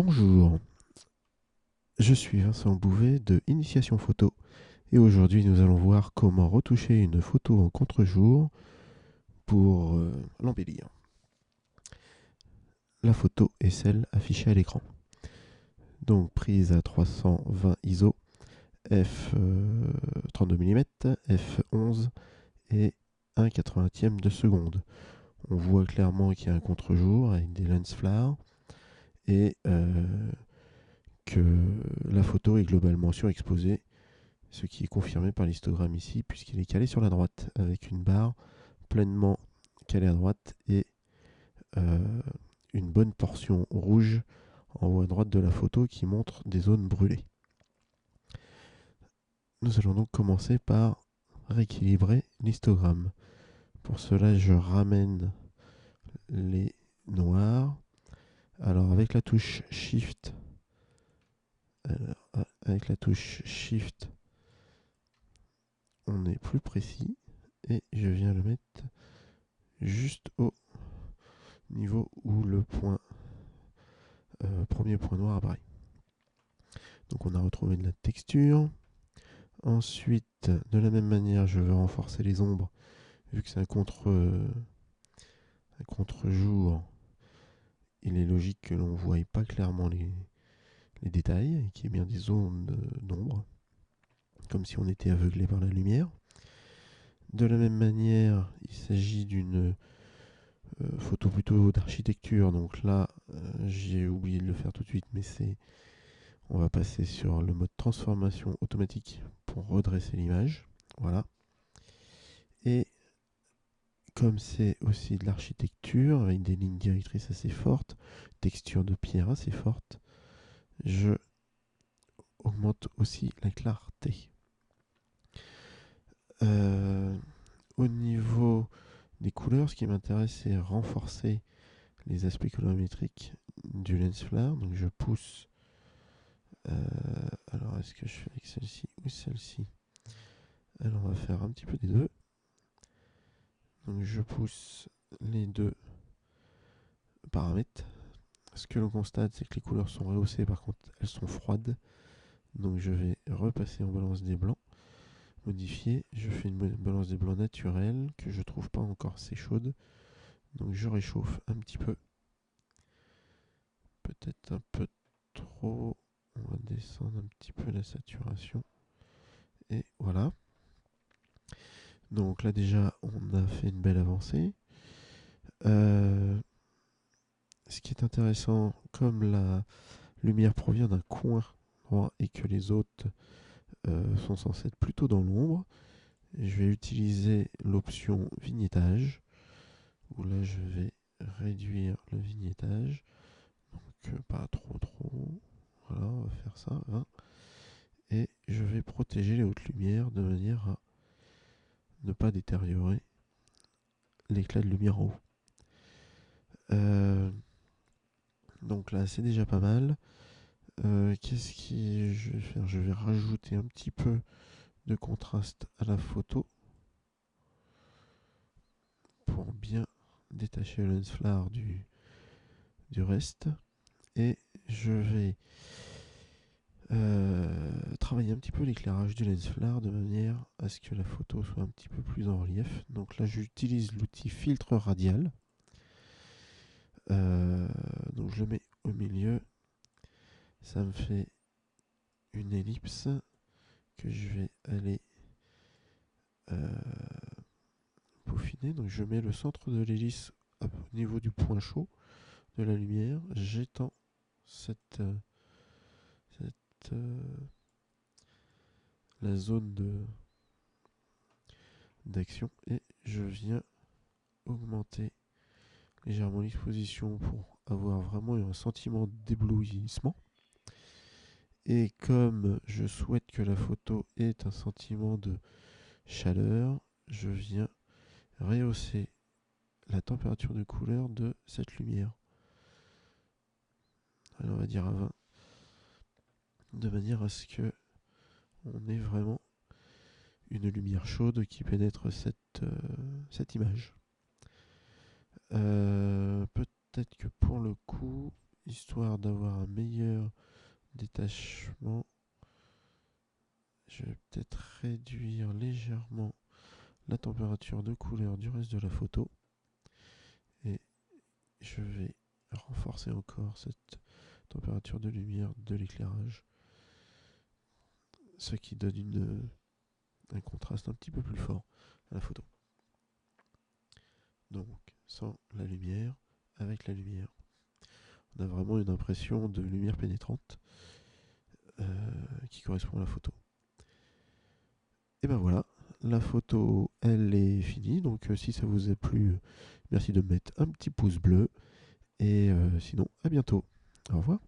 Bonjour, je suis Vincent Bouvet de Initiation Photo et aujourd'hui nous allons voir comment retoucher une photo en contre-jour pour l'embellir. La photo est celle affichée à l'écran. Donc prise à 320 ISO, f 32 mm, f 11 et 1/80 de seconde. On voit clairement qu'il y a un contre-jour avec des lens flares et que la photo est globalement surexposée, ce qui est confirmé par l'histogramme ici, puisqu'il est calé sur la droite, avec une barre pleinement calée à droite et euh, une bonne portion rouge en haut à droite de la photo qui montre des zones brûlées. Nous allons donc commencer par rééquilibrer l'histogramme. Pour cela, je ramène les noirs. Alors avec la touche Shift, on est plus précis et je viens le mettre juste au niveau où le premier point noir apparaît. Donc on a retrouvé de la texture. Ensuite, de la même manière, je vais renforcer les ombres, vu que c'est un contre-jour. Il est logique que l'on ne voie pas clairement les détails et qu'il y ait bien des zones d'ombre, comme si on était aveuglé par la lumière. De la même manière, il s'agit d'une photo plutôt d'architecture. Donc là, j'ai oublié de le faire tout de suite, mais on va passer sur le mode transformation automatique pour redresser l'image. Voilà. Et comme c'est aussi de l'architecture avec des lignes directrices assez fortes, texture de pierre assez forte, je augmente aussi la clarté. Au niveau des couleurs, ce qui m'intéresse, c'est renforcer les aspects colorimétriques du lens flare. Donc je pousse. Alors est-ce que je fais avec celle-ci ou celle-ci? Alors on va faire un petit peu des deux. Donc je pousse les deux paramètres. Ce que l'on constate, c'est que les couleurs sont rehaussées, par contre elles sont froides. Donc je vais repasser en balance des blancs, modifier. Je fais une balance des blancs naturelle que je trouve pas encore assez chaude. Donc je réchauffe un petit peu. Peut-être un peu trop. On va descendre un petit peu la saturation. Et voilà. Donc là déjà, on a fait une belle avancée. Ce qui est intéressant, comme la lumière provient d'un coin droit et que les autres sont censés être plutôt dans l'ombre, je vais utiliser l'option vignettage, où là je vais réduire le vignettage, donc pas trop, voilà, on va faire ça, hein. Et je vais protéger les hautes lumières de manière à ne pas détériorer l'éclat de lumière en haut. Donc là c'est déjà pas mal. Qu'est-ce que je vais faire? Je vais rajouter un petit peu de contraste à la photo pour bien détacher le lens flare du reste. Et je vais travailler un petit peu l'éclairage du lens flare de manière à ce que la photo soit un petit peu plus en relief. Donc là j'utilise l'outil filtre radial. Donc je le mets au milieu. Ça me fait une ellipse que je vais aller peaufiner. Donc je mets le centre de l'hélice au niveau du point chaud de la lumière. J'étends la zone d'action et je viens augmenter légèrement l'exposition pour avoir vraiment un sentiment d'éblouissement. Et comme je souhaite que la photo ait un sentiment de chaleur, je viens rehausser la température de couleur de cette lumière. Alors on va dire à 20, de manière à ce que on ait vraiment une lumière chaude qui pénètre cette image. Peut-être que pour le coup, histoire d'avoir un meilleur détachement, je vais peut-être réduire légèrement la température de couleur du reste de la photo. Et je vais renforcer encore cette température de lumière de l'éclairage, ce qui donne un contraste un petit peu plus fort à la photo. Donc, sans la lumière, avec la lumière, on a vraiment une impression de lumière pénétrante qui correspond à la photo. Et ben voilà, la photo, elle est finie. Donc, si ça vous a plu, merci de mettre un petit pouce bleu. Et sinon, à bientôt. Au revoir.